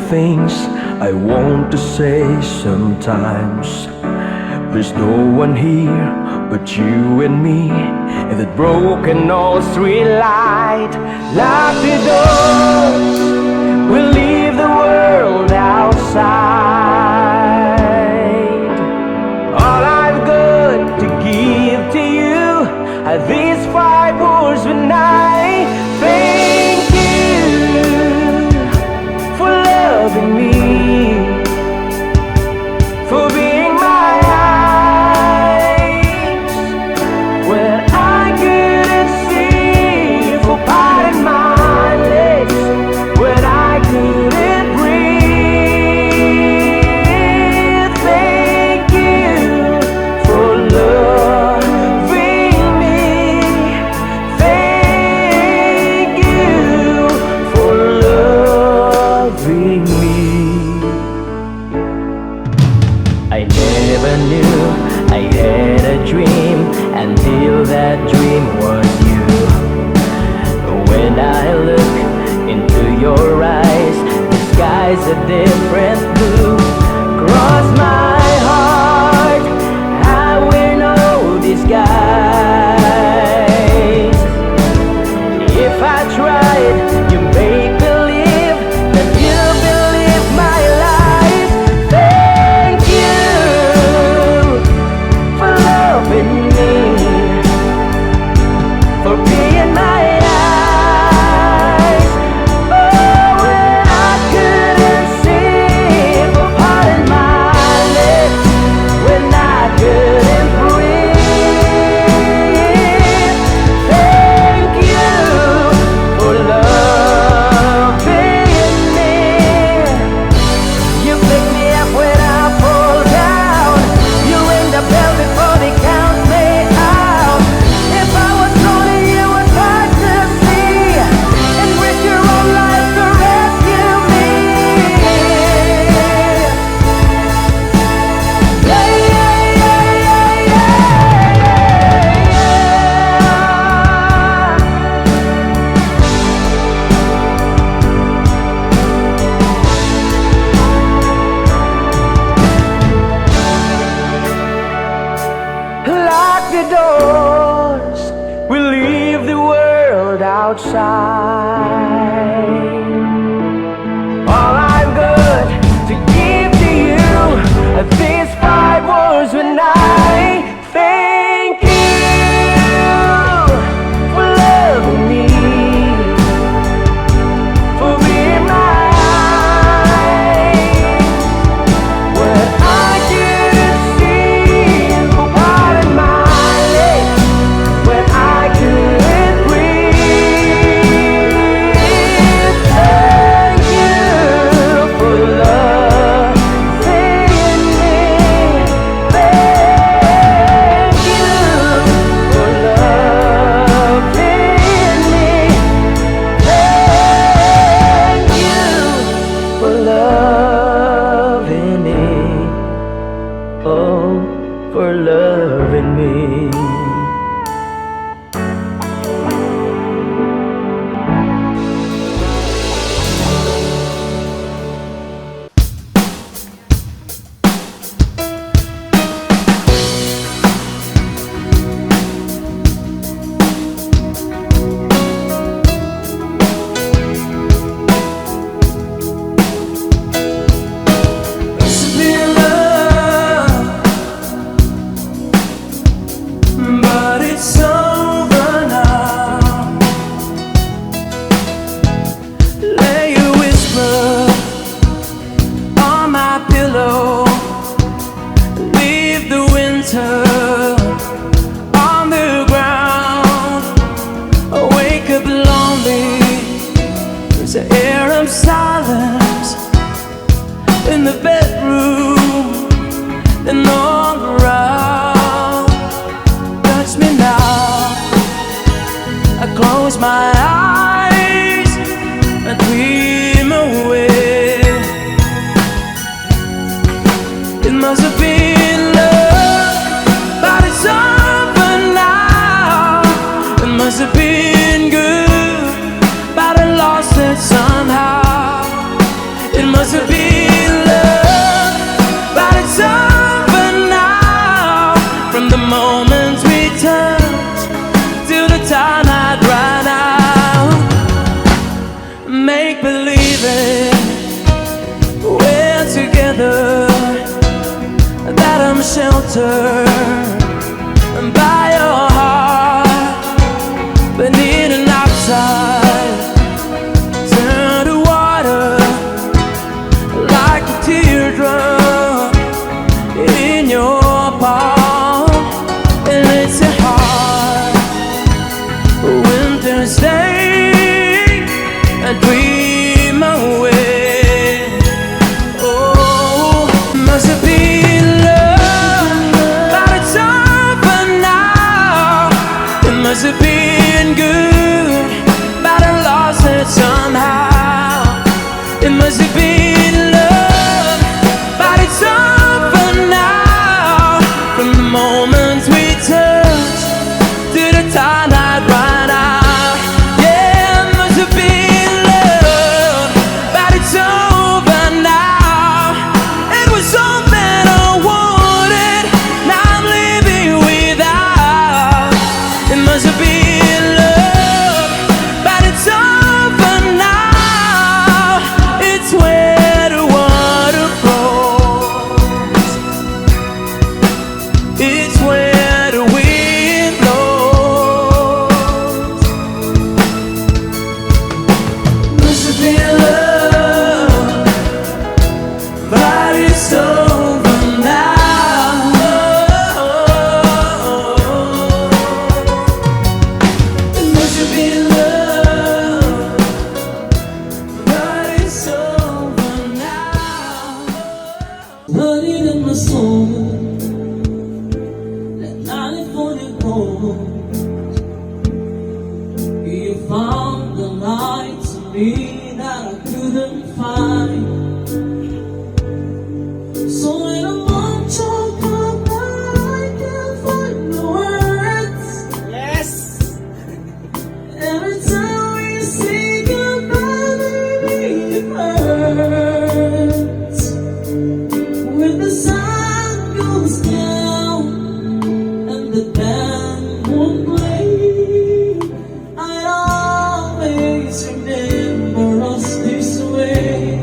Things I want to say sometimes. There's no one here but you and me, and that broken old street light. Lock the doors, we'll leave the world outside. All I've got to give to you are these 5 words when I thank you for loving me, for being my eyes when I couldn't see, for parting my lips when I couldn't breathe. Thank you for loving me. Thank you for loving me. I never knew I had a dream until that dream was you. When I look into your eyes, the sky's a different blue. Cross my heart, I wear no disguise. If I tried, you make believe that you believe my lies. Thank you for loving me, for being my eyes. Oh, when I couldn't see, shelter on my pillow. Leave the winter on the ground. I wake up lonely. There's an air of silence in the bedroom and all around. Touch me now. I close my eyes and dream away. It must have been love, but it's over now. It must have been good, but I lost it somehow. It must have been love, but it's over now. From the moment we touched till the time I'd run out. Make believe it, we're together, that I'm sheltered by your heart. Beneath an outside, turn to water like a teardrop in your palm. And it's a hard winter's day, I dream away. Oh, must have been love, but it's over now. It must have been good, but I lost it somehow. It must have been love, but it's over now. From the moment we touched to the time I'd run out. Yeah, it must have been love, but it's over now. It was all that I wanted, now I'm living without. It must have been love, but it's over now. It's where the water flows. It's where the wind blows. Must have been love, but it's over now. It must have been love, but it's over now. Running in my soul, that night for the cold. You found the light to me that I couldn't find. So when I'm on chalk up, I can't find the words. Yes. Every time we say goodbye, baby, it hurts. When the sun goes down and the band won't play, I always remember us this way.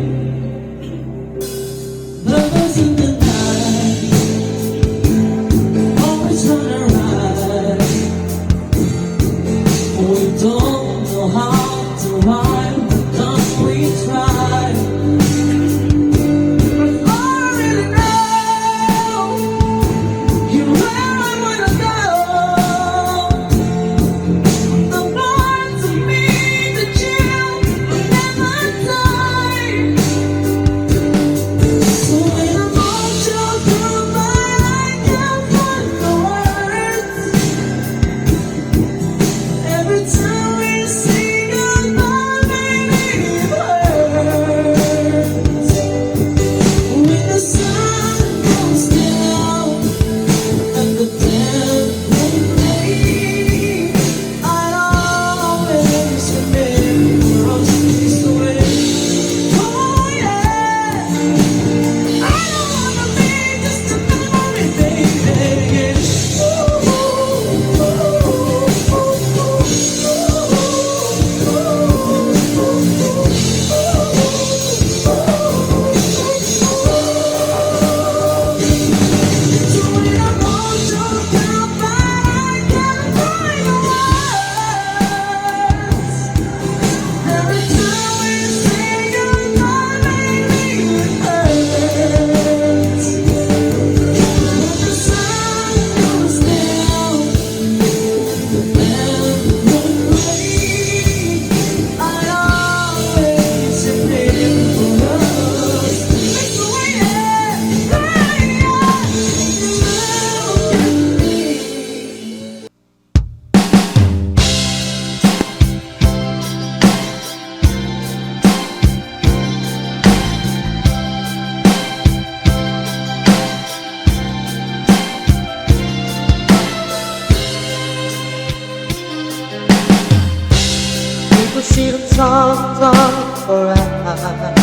goes on forever,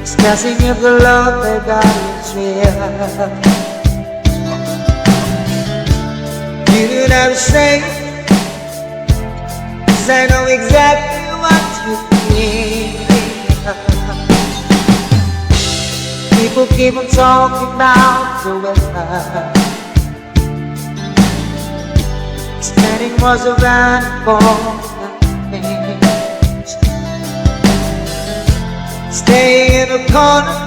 discussing if the love they got is real. You don't have to say, 'cause I know exactly what you mean. People keep on talking about the weather, standing was around for nothing, staying in a corner,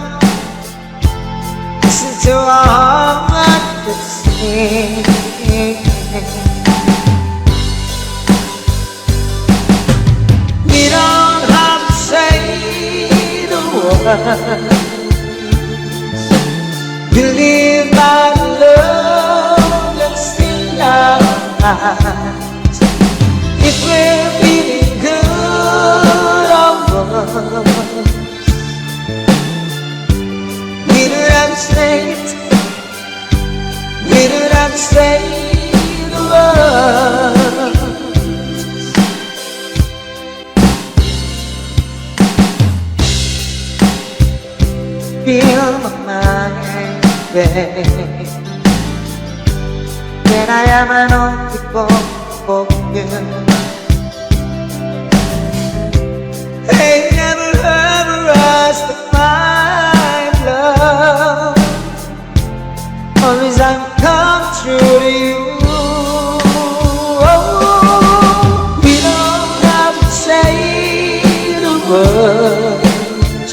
listen to our heart sing. We don't have to say the words, believe my love that's in our eyes. If we're feeling good or worse, we don't have to say it, we don't have to say the words. Feel my mind, babe, that I am an only for you. They never ever asked to find love, always I'm come true to you. Oh, we don't have to say the words,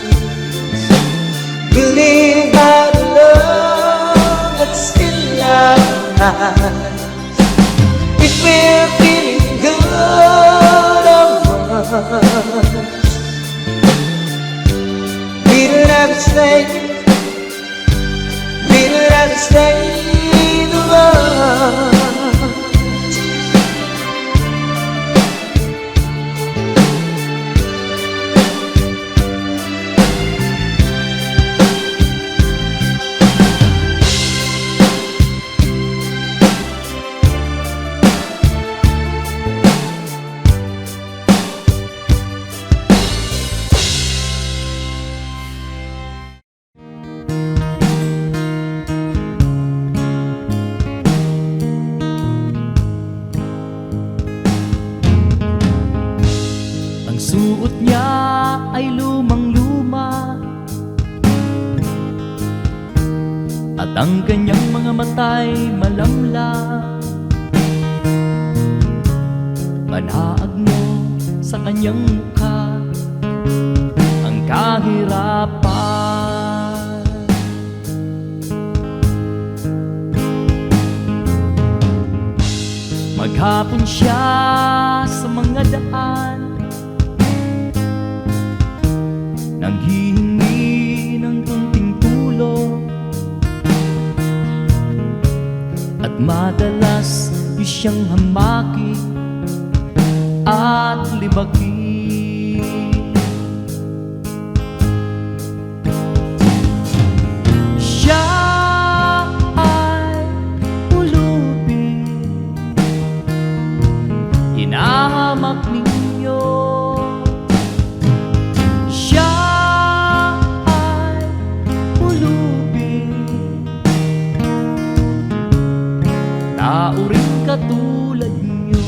believe my love that's in our eyes. If we're feeling good or worse, we don't have to say, we don't have to say the words. Ang suot niya ay lumang-luma, at ang kanyang mga mata'y malamlam. Manaag mo sa kanyang mukha ang kahirapan. Maghapon siya sa mga daan, nanghihingi ng kunting tulong, at madalas di siyang hamaki at libaki. Siya ay pulubi, hinahamak ninyo. Siya ay pulubi, tao rin katulad nyo.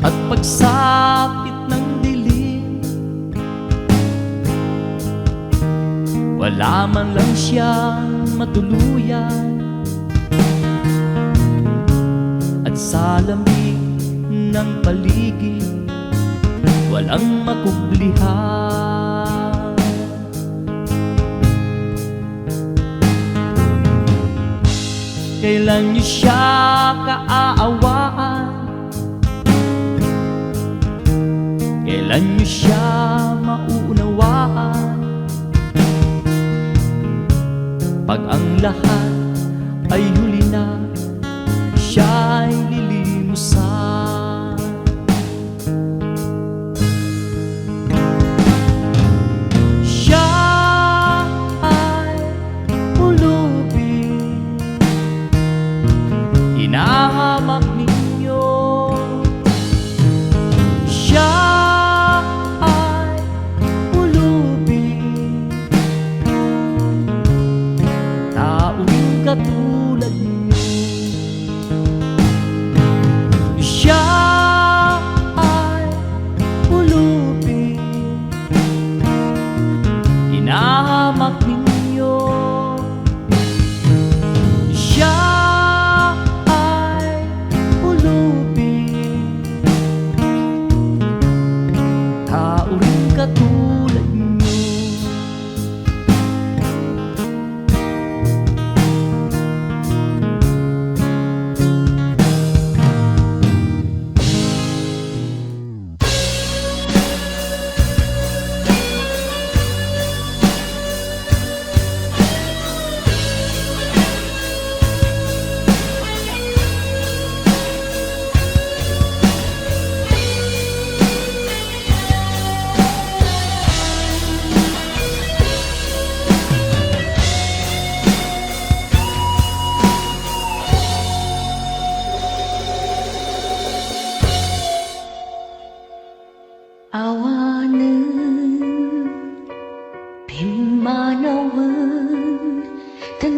At pagsapit ng dilim, wala man lang siyang matuluyan, at sa lamig ng paligid walang makublihan. Kailan niyo siya kaaawaan? Kailan niyo siya mauunawaan? Pag ang lahat ay huli na, siya'y lilimusan.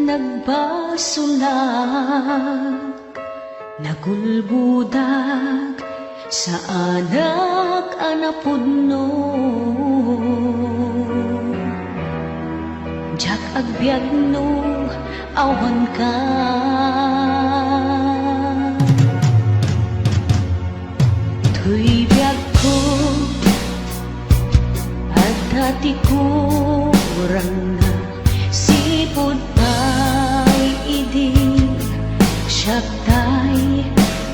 nagbasulag, nagulbudag sa anak anapudno. Jak agbyag no awan ka, tuy biag ko at dati ko rang na sipod tay idi siya tay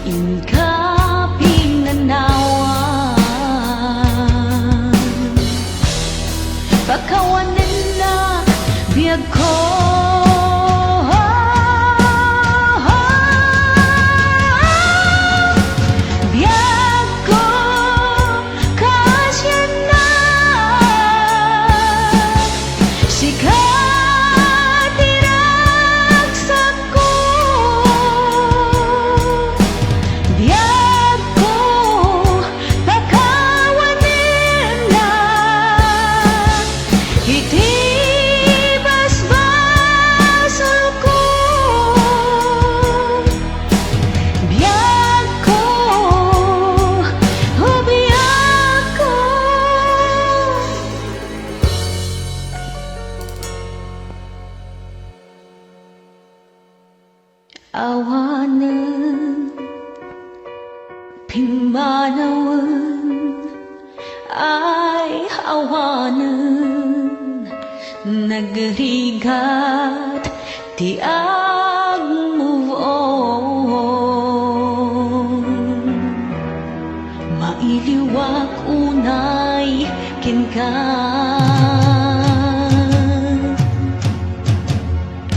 ingkaping nanawan pagkawanan na biag ko. Awanan, pimanawan, ay awanan, nagrigat, tiag move on. Mailiwak unay kinka,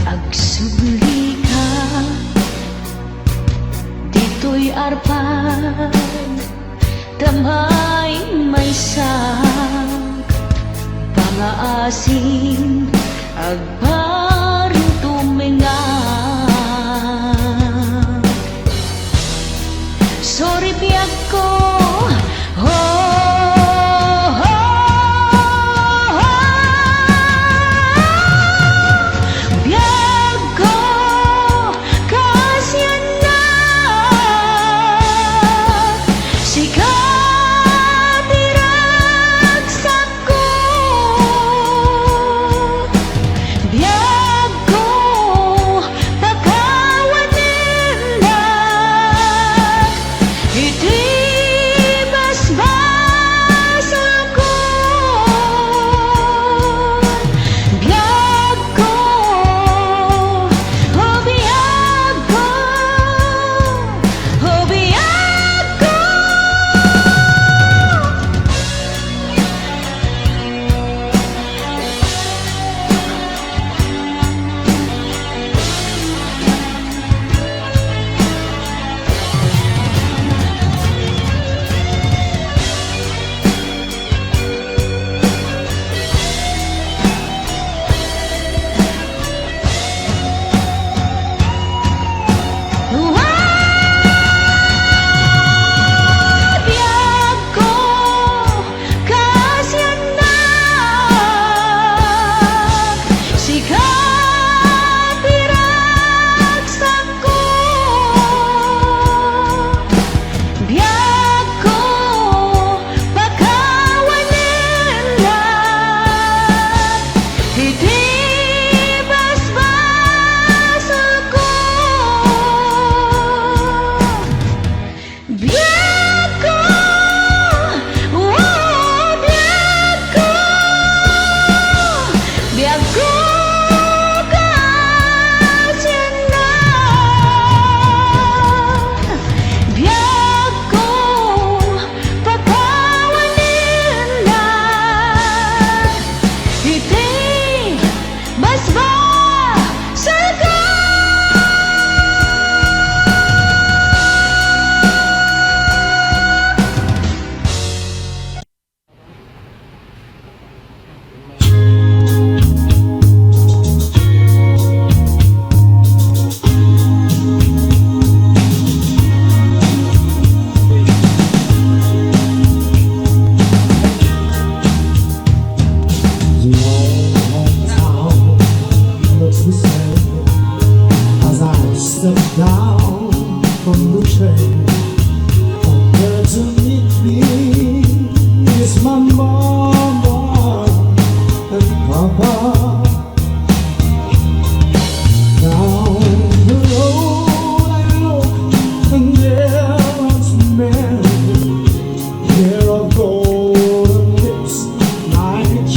agsubli ka, dito'y arpan, damay may sak, pangaasin, agparin tumingak. Sorry biag ko, yeah.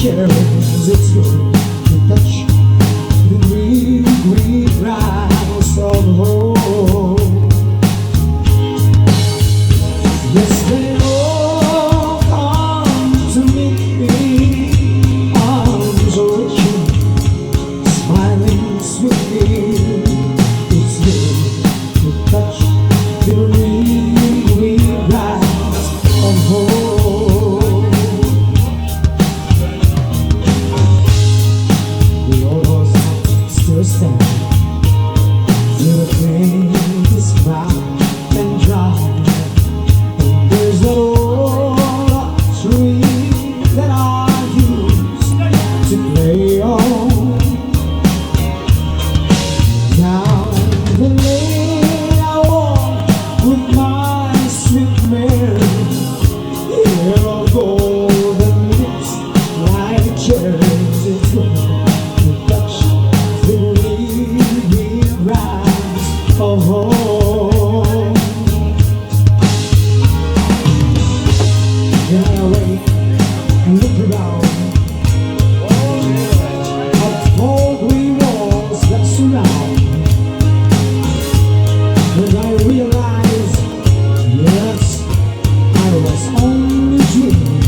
cherries, it's good to touch the green, green grass of home. Yes, they all come to meet me, arms reaching, smiling sweetly. It's good to touch the green, green grass of home. The old horse still standing, till the paint is brown and dry. And there's that old tree that I used to play on. Down the lane I walk with my sweet Mary, hair of golden lips like cherries. It's good to touch the green, green grass of home. Then I wake and look around at tall green walls that surround. And I realize, yes, I was only dreaming.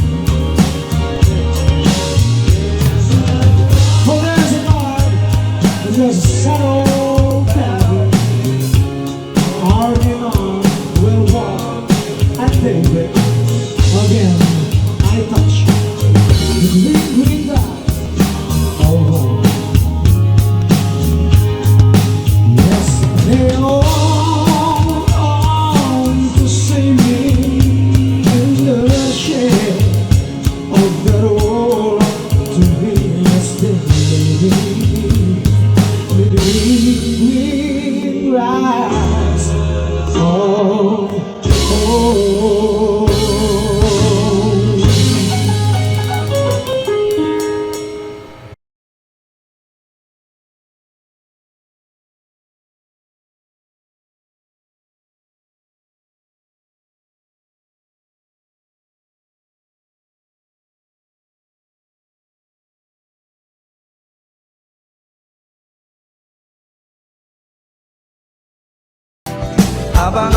Oh, there's a guard, and there's a sad old family, arguing on, we'll walk and take it. Again, I touch the green, green grass of home. Yes, they all come to see me in the shade of that old to be yesterday. The green, green grass of home. Habang